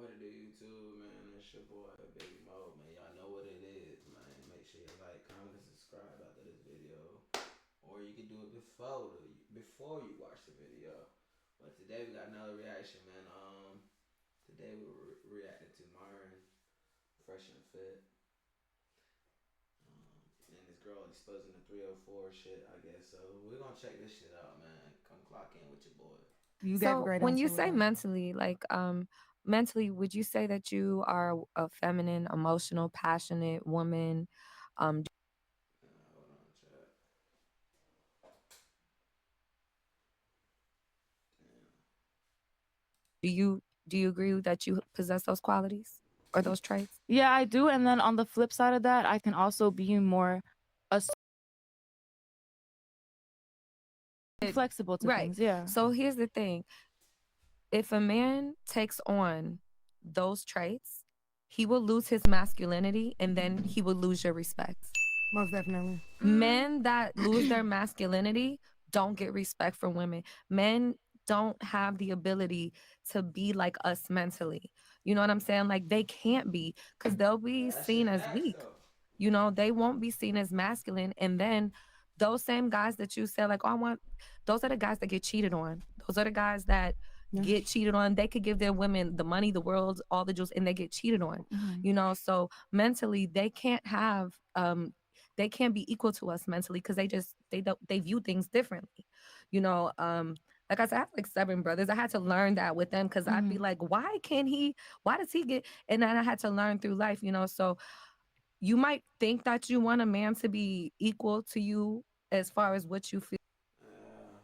What it do, YouTube, man? It's your boy, Big Mo, man. Y'all know what it is, man. Make sure you like, comment, and subscribe after this video, or you can do it before you watch the video. But today we got another reaction, man. Today we were reacting to Myron, Fresh and Fit, and this girl exposing the 304 shit, I guess. So we're gonna check this shit out, man. Come clock in with your boy. You gave a So great when you answer with say that. mentally, mentally, would you say that you are a feminine, emotional, passionate woman? Hold on, chat. Damn. Do you agree that you possess those qualities or those traits? Yeah, I do. And then on the flip side of that, I can also be more flexible to Right. things. Yeah. So here's the thing. If a man takes on those traits, he will lose his masculinity and then he will lose your respect. Most definitely. Men that lose their masculinity don't get respect from women. Men don't have the ability to be like us mentally. You know what I'm saying? Like they can't be because they'll be That shit seen as facts weak. though. You know, they won't be seen as masculine. And then those same guys that you said, like, oh, I want, those are the guys that get cheated on. Those are the guys that get cheated on. They could give their women the money, the world, all the jewels, and they get cheated on. You know, so mentally they can't have they can't be equal to us mentally because they view things differently. You know, like I said, I have like 7 brothers. I had to learn that with them because I'd be like, why does he get, and then I had to learn through life, you know. So you might think that you want a man to be equal to you as far as what you feel. Uh,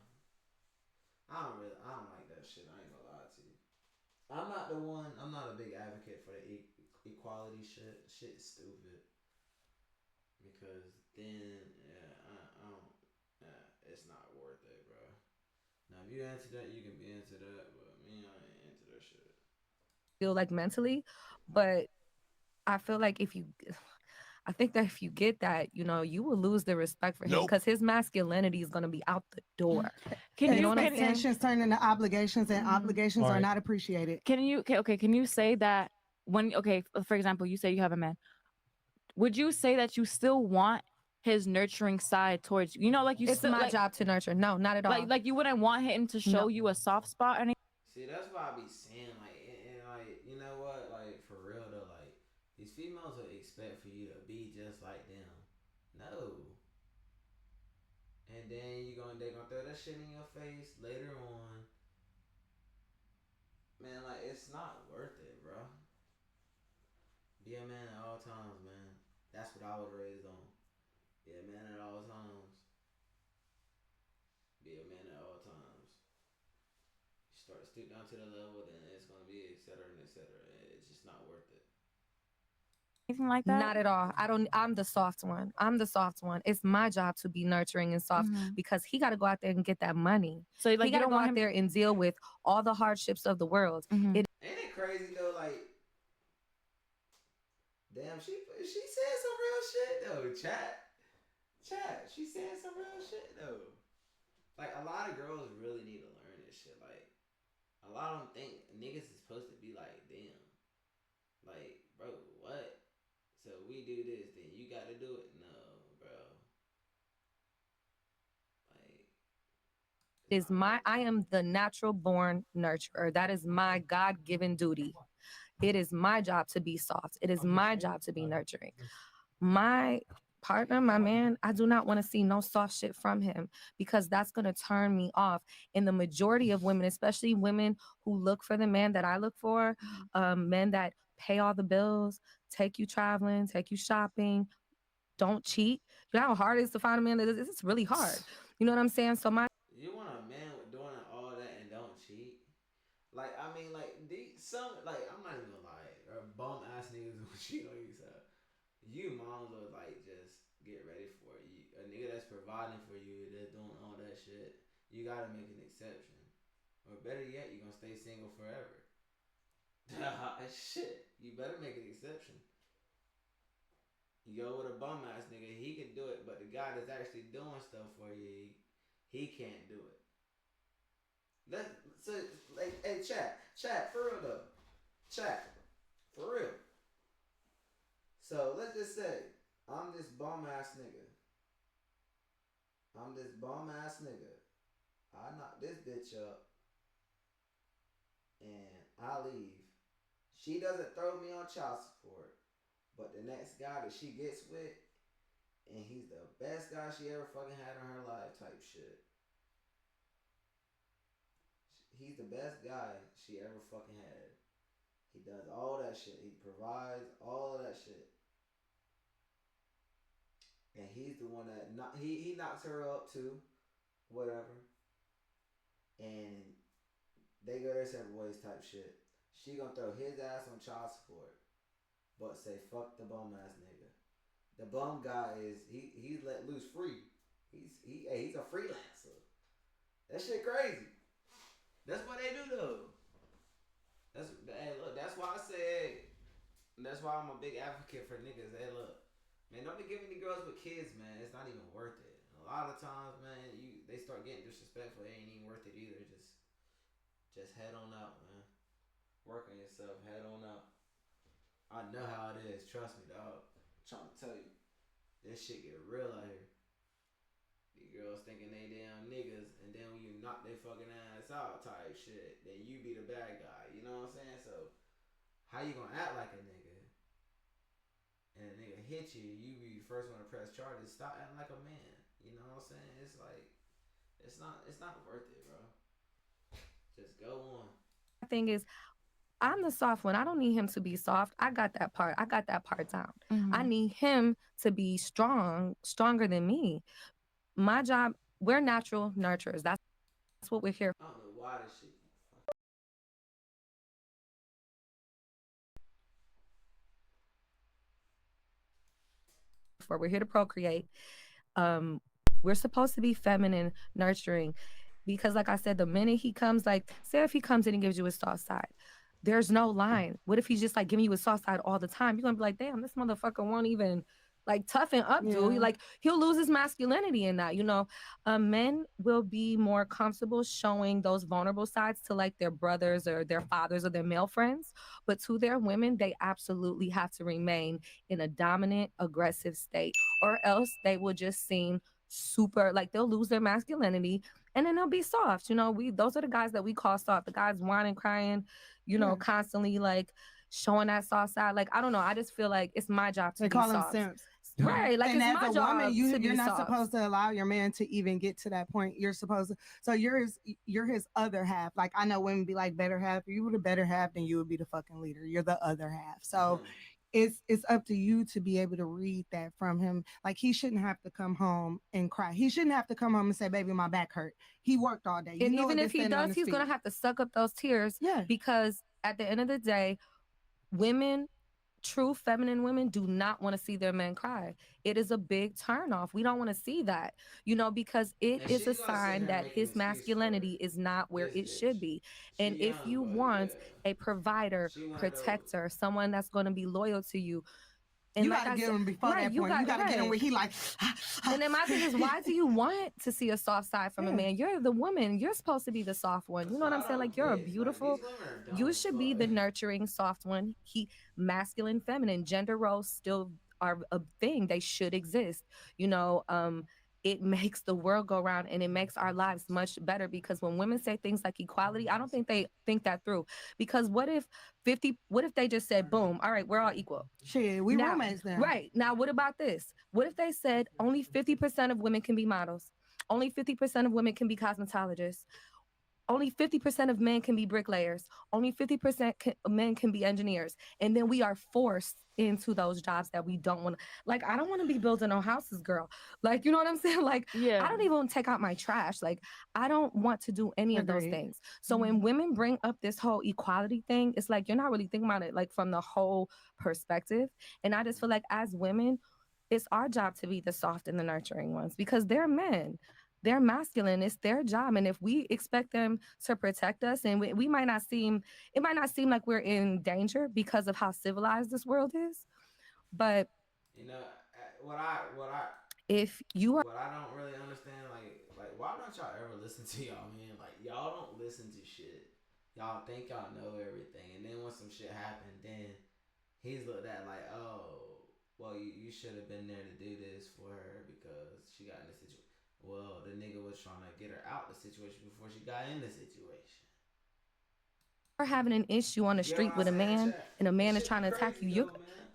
I don't like that shit. I ain't gonna lie to you. I'm not the one. I'm not a big advocate for the equality shit. Shit's stupid. Because then, yeah, I don't. It's not worth it, bro. Now, if you into that, you can be into that. But me, I ain't into that shit. Feel like mentally, but I feel like I think that if you get that, you know, you will lose the respect for him because his masculinity is going to be out the door. Can You know you what I'm saying? expectations turn into obligations, and obligations are not appreciated? Can you okay? Can you say that when for example, you say you have a man, would you say that you still want his nurturing side towards you? You know, like you It's still my job to nurture. No, not at all. like you wouldn't want him to show No. you a soft spot or anything. See, that's why I be saying, like, like, you know what? Like, for real, though, like, these females will expect for you to be just like them. No. And then they gonna throw that shit in your face later on. Man, like, it's not worth it, bro. Be a man at all times, man. That's what I was raised on. Be a man at all times. Be a man at all times. You start to stoop down to the level, then it's gonna be et cetera and et cetera. It's just not worth it. Anything like that? Not at all. I'm the soft one. I'm the soft one. It's my job to be nurturing and soft because he got to go out there and get that money. So like he got you to don't go want out him. there and deal with all the hardships of the world. Ain't it crazy though? Like, damn, she said some real shit though. Chat. She said some real shit though. Like, a lot of girls really need to learn this shit. Like, a lot of them think niggas is supposed to be like them. Like, bro, what? So we do this, then you got to do it? No, bro. Like, I am the natural born nurturer. That is my God-given duty. It is my job to be soft. It is my job to be nurturing. My partner, my man, I do not want to see no soft shit from him because that's going to turn me off. And the majority of women, especially women who look for the man that I look for, men that pay all the bills, take you traveling, take you shopping, don't cheat. You know how hard it is to find a man that is? It's really hard. You know what I'm saying? So you want a man with doing all that and don't cheat? Like, I mean, like, some, like, I'm not even gonna lie, or bum ass niggas who cheat on you, so you moms would, like, just get ready for it. A nigga that's providing for you, that's doing all that shit, you gotta make an exception. Or better yet, you gonna stay single forever. Shit, you better make an exception. You go with a bum ass nigga, he can do it, but the guy that's actually doing stuff for you, he can't do it. So, like, hey, chat, for real though. Chat. For real. So let's just say I'm this bum ass nigga. I knock this bitch up and I leave. She doesn't throw me on child support, but the next guy that she gets with, and he's the best guy she ever fucking had in her life type shit. He's the best guy she ever fucking had. He does all that shit. He provides all of that shit. And he's the one that he knocks her up too, whatever. And they go their separate ways type shit. She gonna throw his ass on child support, but say fuck the bum ass nigga. The bum guy is he's let loose free. He's a freelancer. That shit crazy. That's what they do though. That's why I say, that's why I'm a big advocate for niggas. Hey, look, man, don't be giving the girls with kids, man. It's not even worth it. A lot of times, man, they start getting disrespectful. It ain't even worth it either. Just head on out, man. Work on yourself. Head on out. I know how it is. Trust me, dog. I'm trying to tell you, this shit get real out here. These girls thinking they damn niggas, and then when you knock their fucking ass out type shit, then you be the bad guy. You know what I'm saying? So, how you gonna act like a nigga? And a nigga hit you, you be the first one to press charges. Stop acting like a man. You know what I'm saying? It's like, it's not worth it, bro. Just go on. The thing is, I'm the soft one. I don't need him to be soft. I got that part down. Mm-hmm. I need him to be stronger than me. My job, we're natural nurturers. That's what we're here for. I don't know why this shit. We're here to procreate. We're supposed to be feminine, nurturing, because like I said, the minute he comes, like, say if he comes in and gives you his soft side, there's no line. What if he's just like giving you his soft side all the time? You're gonna be like, damn, this motherfucker won't even like toughen up, dude. Like, he'll lose his masculinity in that, you know. Men will be more comfortable showing those vulnerable sides to like their brothers or their fathers or their male friends, but to their women, they absolutely have to remain in a dominant, aggressive state, or else they will just seem super, like, they'll lose their masculinity and then they'll be soft. You know, those are the guys that we call soft, the guys whining, crying, you know, constantly like showing that soft side. Like, I don't know, I just feel like it's my job to be soft. They call them simps. Right, like, and it's my job woman, you're not soft. Supposed to allow your man to even get to that point. You're supposed to, so you're his other half. Like, I know women be like better half. If you were the better half, then you would be the fucking leader. You're the other half. So it's up to you to be able to read that from him. Like, he shouldn't have to come home and cry. He shouldn't have to come home and say, baby, my back hurt. He worked all day. And even if he does, he's going to have to suck up those tears. Yeah. Because at the end of the day, women, true feminine women, do not want to see their men cry. It is a big turnoff. We don't want to see that, you know, because it is a sign that his masculinity is not where it should be. And if you want a provider, protector, someone that's going to be loyal to you, and you gotta get him before that point. You gotta get him where he like. And then my thing is, why do you want to see a soft side from a man? You're the woman. You're supposed to be the soft one. You know what I'm saying? Like, you're a beautiful. You should be the nurturing, soft one. Masculine, feminine, gender roles still are a thing. They should exist. You know, it makes the world go round and it makes our lives much better, because when women say things like equality, I don't think they think that through. Because what if they just said, boom, all right, we're all equal. Shit, we roommates now. Right. Now, what about this? What if they said only 50% of women can be models? Only 50% of women can be cosmetologists. Only 50% of men can be bricklayers. Only 50% men can be engineers. And then we are forced into those jobs that we don't want to. Like, I don't want to be building no houses, girl. Like, you know what I'm saying? Like, I don't even want to take out my trash. Like, I don't want to do any of those things. So when women bring up this whole equality thing, it's like, you're not really thinking about it like from the whole perspective. And I just feel like as women, it's our job to be the soft and the nurturing ones, because they're men. They're masculine. It's their job. And if we expect them to protect us, and it might not seem like we're in danger because of how civilized this world is. But you know, what I don't really understand, like why don't y'all ever listen to y'all, man? Like, y'all don't listen to shit. Y'all think y'all know everything, and then when some shit happened, then he's looked at like, oh, well, you should have been there to do this for her because she got in the situation. Well, the nigga was trying to get her out the situation before she got in the situation. Or having an issue on the street with a man, and a man is trying to attack you,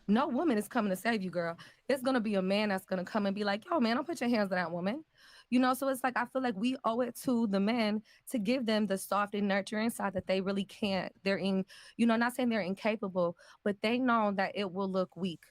no woman is coming to save you, girl. It's gonna be a man that's gonna come and be like, yo, man, don't put your hands on that woman. You know, so it's like, I feel like we owe it to the men to give them the soft and nurturing side that they really can't. They're not saying they're incapable, but they know that it will look weak.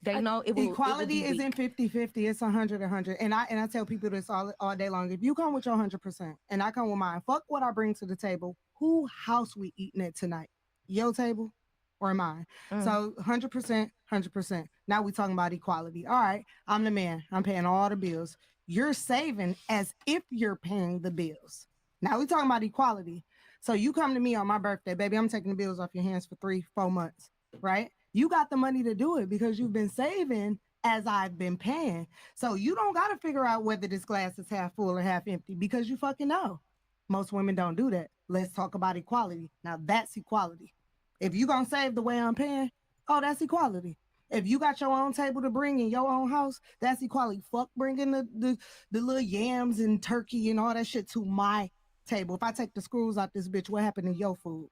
They know it will. Equality isn't 50-50. It's 100-100. And I tell people this all day long. If you come with your 100% and I come with mine, fuck what I bring to the table. Who house we eating at tonight? Your table or mine? So 100%, 100%. Now we talking about equality. All right, I'm the man. I'm paying all the bills. You're saving as if you're paying the bills. Now we talking about equality. So you come to me on my birthday, baby, I'm taking the bills off your hands for 3-4 months, right? You got the money to do it because you've been saving as I've been paying. So you don't got to figure out whether this glass is half full or half empty because you fucking know. Most women don't do that. Let's talk about equality. Now that's equality. If you gonna save the way I'm paying, oh, that's equality. If you got your own table to bring in your own house, that's equality. Fuck bringing the little yams and turkey and all that shit to my table. If I take the screws out this bitch, what happened to your food?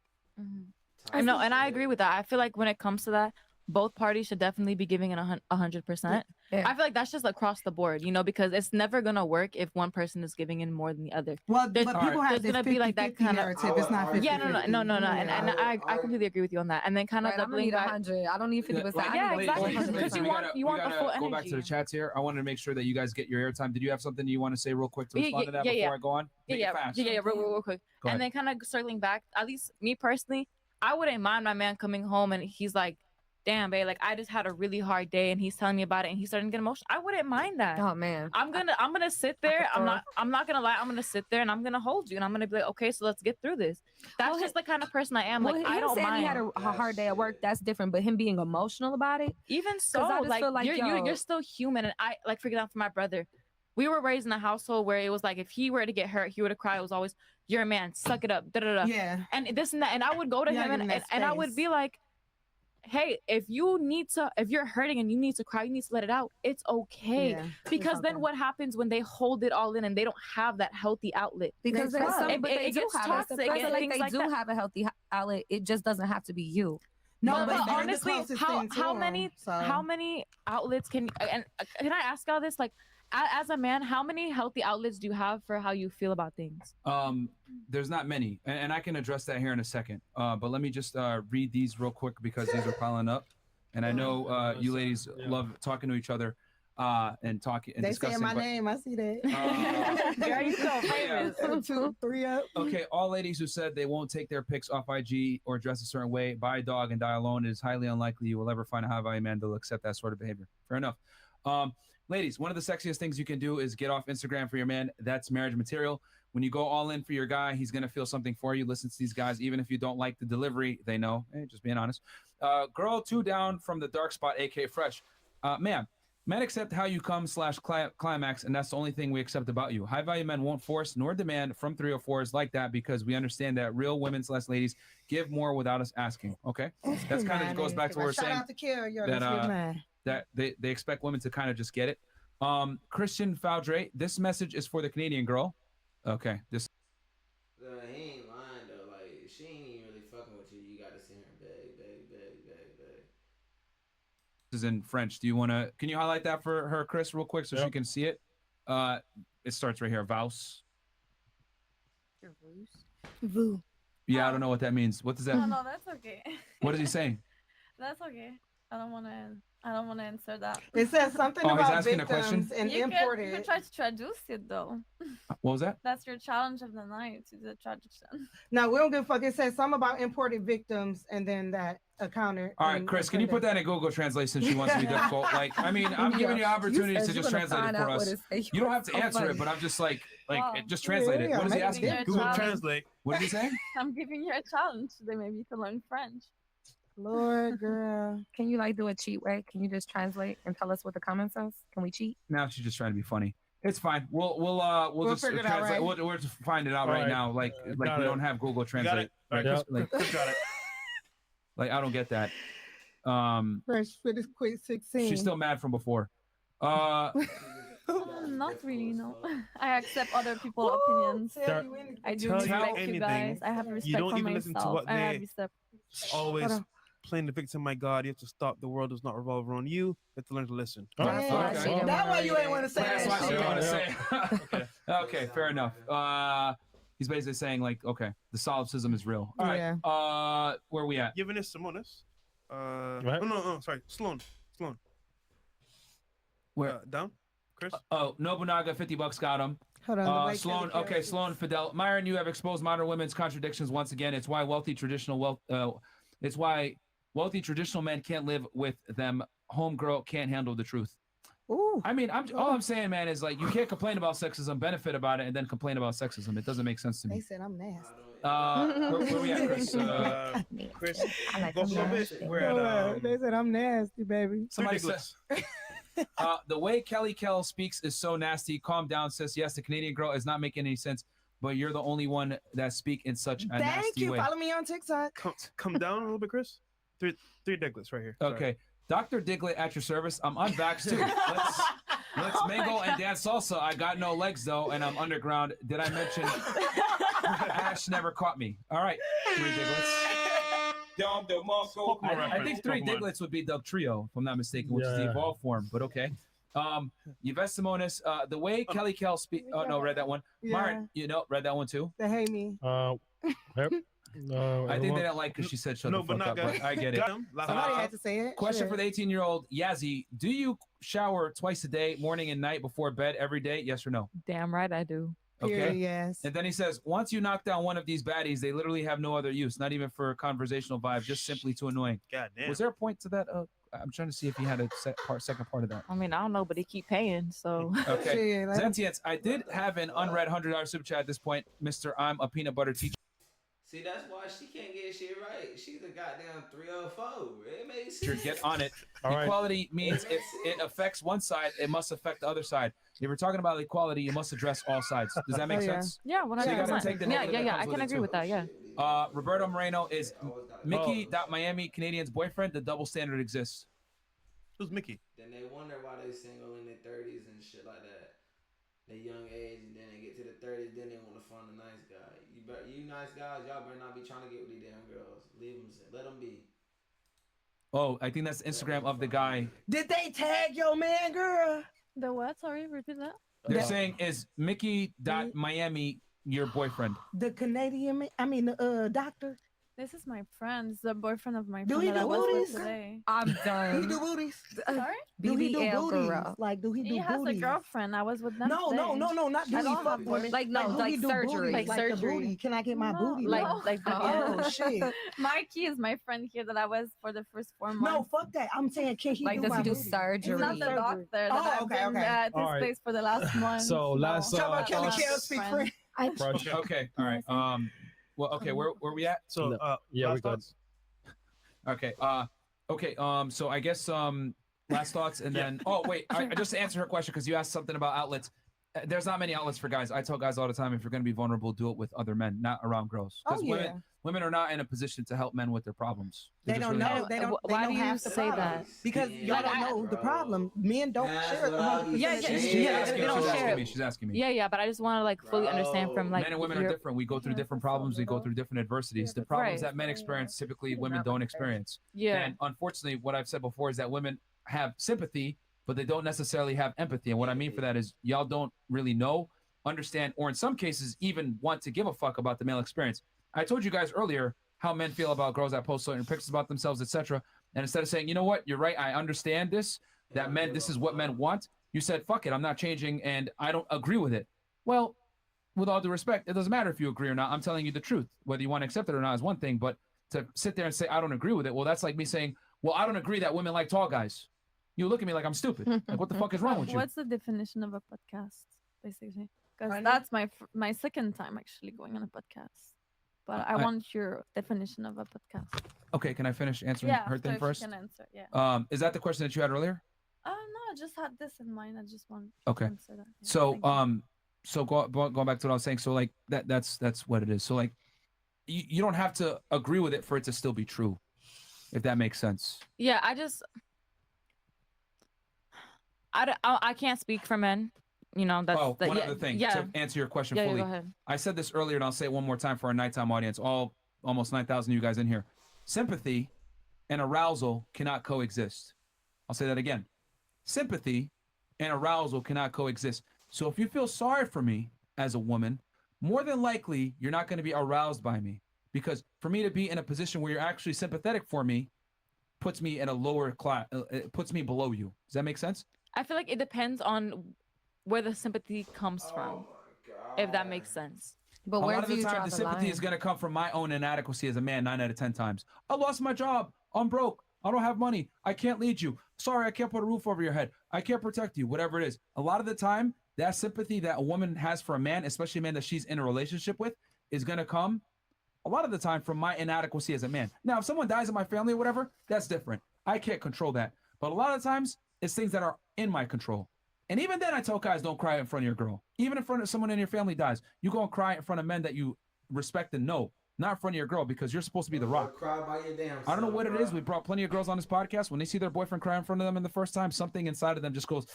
I know, and I agree with that. I feel like when it comes to that, both parties should definitely be giving it 100%. Yeah. I feel like that's just across the board, you know, because it's never gonna work if one person is giving in more than the other. Well, but people have this 50-50 like that kind narrative. It's not 50-50. Yeah, no. And I completely agree with you on that. And then kind of doubling back. 100. I don't need 50%. Yeah, exactly. Because you want the full energy. Go back to the chats here. I wanted to make sure that you guys get your airtime. Did you have something you want to say real quick to respond to that before I go on? Yeah, real quick. And then kind of circling back, at least me personally, I wouldn't mind my man coming home and he's like, damn, babe, like I just had a really hard day and he's telling me about it and he's starting to get emotional. I wouldn't mind that. Oh man. I'm gonna sit there. I'm not gonna lie, I'm gonna sit there and I'm gonna hold you and I'm gonna be like, okay, so let's get through this. That's just the kind of person I am. Like I don't mind. He had a hard day at work, that's different. But him being emotional about it, even so, like you're still human. And I like, for example, for my brother, we were raised in a household where it was like if he were to get hurt, he would have cried. It was always, you're a man, suck it up, Yeah. And this and that. And I would go to him and I would be like, hey, if you're hurting and you need to cry, you need to let it out. It's okay. Yeah, because then what happens when they hold it all in and they don't have that healthy outlet? Because they do have a healthy outlet. It just doesn't have to be you. No, but honestly, how many outlets can I ask y'all this? Like, as a man, how many healthy outlets do you have for how you feel about things? There's not many, and I can address that here in a second. But let me just read these real quick because these are piling up, and I know you ladies love talking to each other and talking and discussing. They say my name. I see that. Girl, you so famous. 2, 3 up. Okay, all ladies who said they won't take their pics off IG or dress a certain way, buy a dog and die alone, it is highly unlikely you will ever find a high value man that will accept that sort of behavior. Fair enough. Ladies, one of the sexiest things you can do is get off Instagram for your man. That's marriage material. When you go all in for your guy, he's going to feel something for you. Listen to these guys. Even if you don't like the delivery, they know. Hey, just being honest. Girl 2 down from the dark spot, AK Fresh. Ma'am, men accept how you come / climax, and that's the only thing we accept about you. High-value men won't force nor demand from 304s like that because we understand that real women / ladies give more without us asking, okay? That's kind of goes back to what we're saying. Shout out to Kiara. You're that they expect women to kind of just get it. Christian Faudre, this message is for the Canadian girl. Okay, this. He ain't lying though. Like she ain't even really fucking with you. You got to see her, babe. This is in French. Do you want to? Can you highlight that for her, Chris, real quick, so she can see it? It starts right here. Vous. Vous. Yeah, I don't know what that means. What does that? No, that's okay. What is he saying? That's okay. I don't want to answer that. It says something about victims and imported. You can try to traduce it though. What was that? That's your challenge of the night, to the traduction. No, we don't give a fuck. It says something about imported victims and then that a counter. All right, Chris, can you put that in Google Translate since she wants to be difficult? Like, I mean, I'm giving you opportunities to just translate it for us. You don't have to answer it, but I'm just like just translate it. What is he asking? Google Translate. What did he say? I'm giving you a challenge today, maybe to learn French. Lord, girl. Can you like do a cheat way? Can you just translate and tell us what the comment says? Can we cheat? Now she's just trying to be funny. It's fine. We'll just figure it out, translate. right? We'll just find it out right now. Like we don't have Google Translate. Got it. Got it. Like, I don't get that. Fresh for this quick 16. She's still mad from before. Not really, no. I accept other people's opinions. I do respect you guys. I have respect don't for even listen to myself. what I have they respect. always playing the victim. My God, you have to stop. The world does not revolve around you. You have to learn to listen. That's why you ain't want to say that. That's why you want to say. Okay, fair enough. He's basically saying like, okay, the solipsism is real. All right. Where are we at? Giving this Simonis. No, sorry, Sloan. Where? Down, Chris. Nobunaga, $50 got him. Hold on. Sloan. Okay, Sloan Fidel. Myron, you have exposed modern women's contradictions once again. It's why wealthy traditional men can't live with them. Homegirl can't handle the truth. Ooh. I mean, all I'm saying, man, is like you can't complain about sexism, benefit about it, and then complain about sexism. It doesn't make sense to me. They said I'm nasty. Where we at, Chris? Chris, I like go them for a bit. nasty. We're at They said I'm nasty, baby. Somebody said, the way Kelly Kell speaks is so nasty. Calm down, sis. Yes, the Canadian girl is not making any sense, but you're the only one that speak in such a nasty way. Follow me on TikTok. Come down a little bit, Chris. Three Diglets right here. Okay. Dr. Diglett at your service. I'm unvaxxed too. Let's mingle and dance salsa. I got no legs though, and I'm underground. Did I mention Ash never caught me? All right, 3 Diglets. I think 3 Diglets would be Dub Trio, if I'm not mistaken, which is the evolved form, but okay. Yvette Simonis, the way Kelly Kell speak. Oh no, read that one. Myron, read that one too. They hate me. Yep. I think they don't like because she said shut the fuck up, but I get it. Somebody had to say it. Question for the 18-year-old Yazzie. Do you shower twice a day, morning and night, before bed every day? Yes or no? Damn right I do. Okay. Yes. And then he says, once you knock down one of these baddies, they literally have no other use, not even for conversational vibe, just simply too annoying. God damn. Was there a point to that? I'm trying to see if he had a second part of that. I mean, I don't know, but he keep paying, so. Okay. Zentience, I did have an unread $100 super chat at this point. Mr. I'm a peanut butter teacher. See, that's why she can't get shit right. She's a goddamn 304. It makes sense. Get on it. All equality means if it affects one side, it must affect the other side. If we're talking about equality, you must address all sides. Does that make sense? Yeah, 100%. So you gotta take the negative that I comes can with it agree too. with that, yeah. Roberto Moreno is Mickey.Miami Canadian's boyfriend. The double standard exists. Who's Mickey? Then they wonder why they single in their 30s and shit like that. They young age, and then they get to the 30s, then they want to find a nice guy. You nice guys, y'all better not be trying to get with these damn girls. Leave them, let them be. Oh, I think that's the Instagram of the guy. Did they tag your man, girl? The what? Sorry, repeat that. They're saying is Mickey.Miami your boyfriend? The Canadian, the doctor. This is my friend. It's the boyfriend of my friend. Do he that I do was with booties? today. I'm done. He do booties. Sorry? Do he do BBL booties? girl. Like, do he do He has a booties? girlfriend. I was with them. No, today. not do I he don't fuck have women? Like, no, do like he do surgery. booties? Like the surgery. booty. Can I get my No, booty? no. Like Oh shit. Mikey is my friend here that I was for the first 4 months. No, fuck that. I'm saying, can he Like, do does my he do booty? surgery? He's not the doctor that Oh, I've okay, been okay. at All this right. place for the last month. So last Talk about Kelly thoughts- Kell speak French. Okay, all right. Well, okay, where we at? So, yeah, last we got. thoughts? Okay. So I guess last thoughts and then I just to answer her question because you asked something about outlets. There's not many outlets for guys. I tell guys all the time, if you're going to be vulnerable, do it with other men, not around girls. Because women are not in a position to help men with their problems. They don't know. They don't. Why they do don't you have the say problem. that? Because y'all don't know the problem. Men don't share 100%. They don't share. She's asking me. Yeah, but I just want to like fully understand from like men and women are different. We go through different problems. We go through different adversities. The problems that men experience, typically women don't experience. Yeah. And unfortunately, what I've said before is that women have sympathy, but they don't necessarily have empathy. And what I mean for that is y'all don't really know, understand, or in some cases even want to give a fuck about the male experience. I told you guys earlier how men feel about girls that post certain pictures about themselves, etc. And instead of saying, you know what, you're right, I understand this, that men, this is what men want, you said, fuck it, I'm not changing and I don't agree with it. Well, with all due respect, it doesn't matter if you agree or not. I'm telling you the truth. Whether you want to accept it or not is one thing, but to sit there and say, I don't agree with it, well, that's like me saying, well, I don't agree that women like tall guys. You look at me like I'm stupid. Like, what the fuck is wrong with you? What's the definition of a podcast, basically? Because that's my second time actually going on a podcast. But I want your definition of a podcast. Okay, can I finish answering her thing first? Can answer, yeah. Is that the question that you had earlier? No, I just had this in mind. I just want to answer that. Yeah, so going back to what I was saying, so like that's what it is. So like you don't have to agree with it for it to still be true. if that makes sense. Yeah, I can't speak for men. You know, that's one other thing to answer your question fully. Go ahead. I said this earlier, and I'll say it one more time for our nighttime audience, almost 9,000 of you guys in here. Sympathy and arousal cannot coexist. I'll say that again. Sympathy and arousal cannot coexist. So if you feel sorry for me as a woman, more than likely, you're not going to be aroused by me. Because for me to be in a position where you're actually sympathetic for me puts me in a lower class, it puts me below you. Does that make sense? I feel like it depends on where the sympathy comes from, if that makes sense. But a lot of the time, the sympathy is going to come from my own inadequacy as a man 9 out of 10 times. I lost my job. I'm broke. I don't have money. I can't lead you. Sorry, I can't put a roof over your head. I can't protect you, whatever it is. A lot of the time, that sympathy that a woman has for a man, especially a man that she's in a relationship with, is going to come a lot of the time from my inadequacy as a man. Now, if someone dies in my family or whatever, that's different. I can't control that. But a lot of times, it's things that are in my control. And even then, I tell guys, don't cry in front of your girl. Even in front of someone in your family dies, you go and cry in front of men that you respect and know, not in front of your girl, because you're supposed to be the rock. Cry by your damn I don't know what self, it is. We brought plenty of girls on this podcast. When they see their boyfriend cry in front of them in the first time, something inside of them just goes,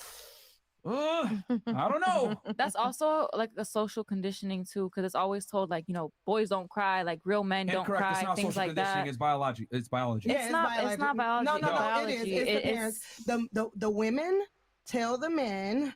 I don't know. That's also like a social conditioning too, because it's always told like, you know, boys don't cry, like real men don't Incorrect. cry, It's not things social like conditioning. that. It's biology. It's biology. Yeah, It's not biology. No, Biology. it is. It's the parents. The women tell the men,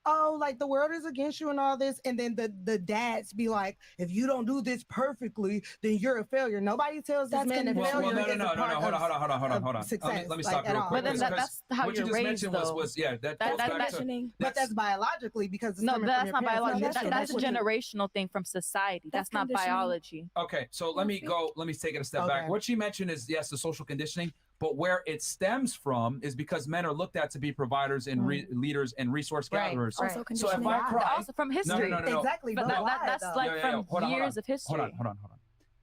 oh, like the world is against you and all this, and then the dads be like, if you don't do this perfectly, then you're a failure. Nobody tells this man that failure is a part hold on. success. Let me stop you real quick. But then that's how what you're you just raised, mentioned though. was that That- goes that- back that- to, But that's biologically because it's No, coming that's from your not parents, biology. natural. That's a what you- generational thing from society. That's not conditioning. biology. Okay, so let me take it a step back. Okay. What she mentioned is, yes, the social conditioning, but where it stems from is because men are looked at to be providers and leaders and resource gatherers. Right. So if I cry, Also from history. No. Exactly. But that's like from years of history. Hold on.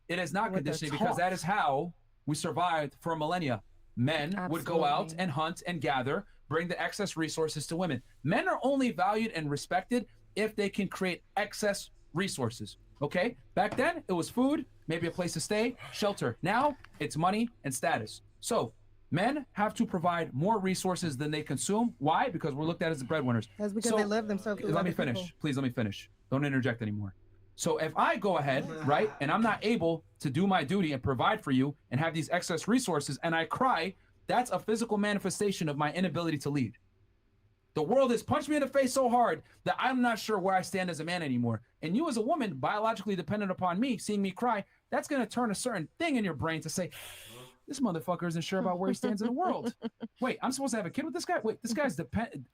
It is not With the conditioning because that is how we survived for millennia. Men would go out Absolutely. and hunt and gather, bring the excess resources to women. Men are only valued and respected if they can create excess resources. Okay? Back then, it was food, maybe a place to stay, shelter. Now, it's money and status. So, men have to provide more resources than they consume. Why? Because we're looked at as the breadwinners. That's because they live themselves through Let me other finish. people. Please let me finish. Don't interject anymore. So if I go ahead, right, and I'm not able to do my duty and provide for you and have these excess resources and I cry, that's a physical manifestation of my inability to lead. The world has punched me in the face so hard that I'm not sure where I stand as a man anymore. And you as a woman, biologically dependent upon me, seeing me cry, that's going to turn a certain thing in your brain to say, this motherfucker isn't sure about where he stands in the world. Wait, I'm supposed to have a kid with this guy? Wait, this guy's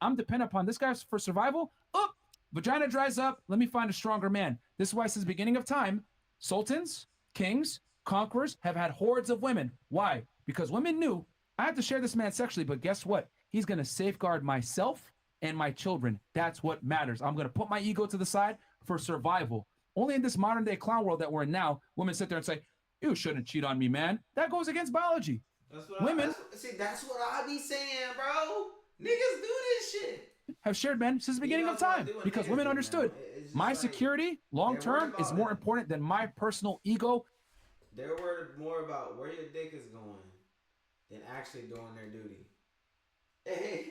I'm dependent upon this guy for survival? Oh, vagina dries up. Let me find a stronger man. This is why since the beginning of time, sultans, kings, conquerors have had hordes of women. Why? Because women knew I have to share this man sexually, but guess what? He's going to safeguard myself and my children. That's what matters. I'm going to put my ego to the side for survival. Only in this modern day clown world that we're in now, women sit there and say, you shouldn't cheat on me, man. That goes against biology. That's what Women that's what I be saying, bro. Niggas do this shit. have shared men since the beginning of time because women understood my security long term is more important than my personal ego. They're worried more about where your dick is going than actually doing their duty. Hey,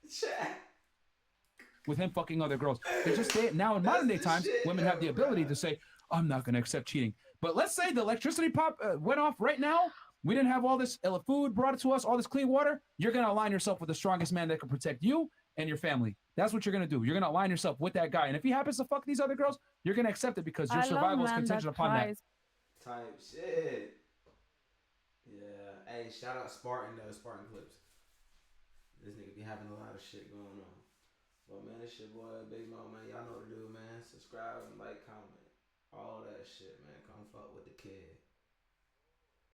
chat. With him fucking other girls. They just say it now in modern day times, women have the ability to say, I'm not going to accept cheating. But let's say the electricity pop went off right now. We didn't have all this food brought to us, all this clean water. You're going to align yourself with the strongest man that can protect you and your family. That's what you're going to do. You're going to align yourself with that guy. And if he happens to fuck these other girls, you're going to accept it because your survival is contingent upon that. Type shit. Yeah. Hey, shout out Spartan Clips. This nigga be having a lot of shit going on. But man, this shit boy, Big Mo, man. Y'all know what to do, man. Subscribe and like, comment. All that shit, man. Come fuck with the kid.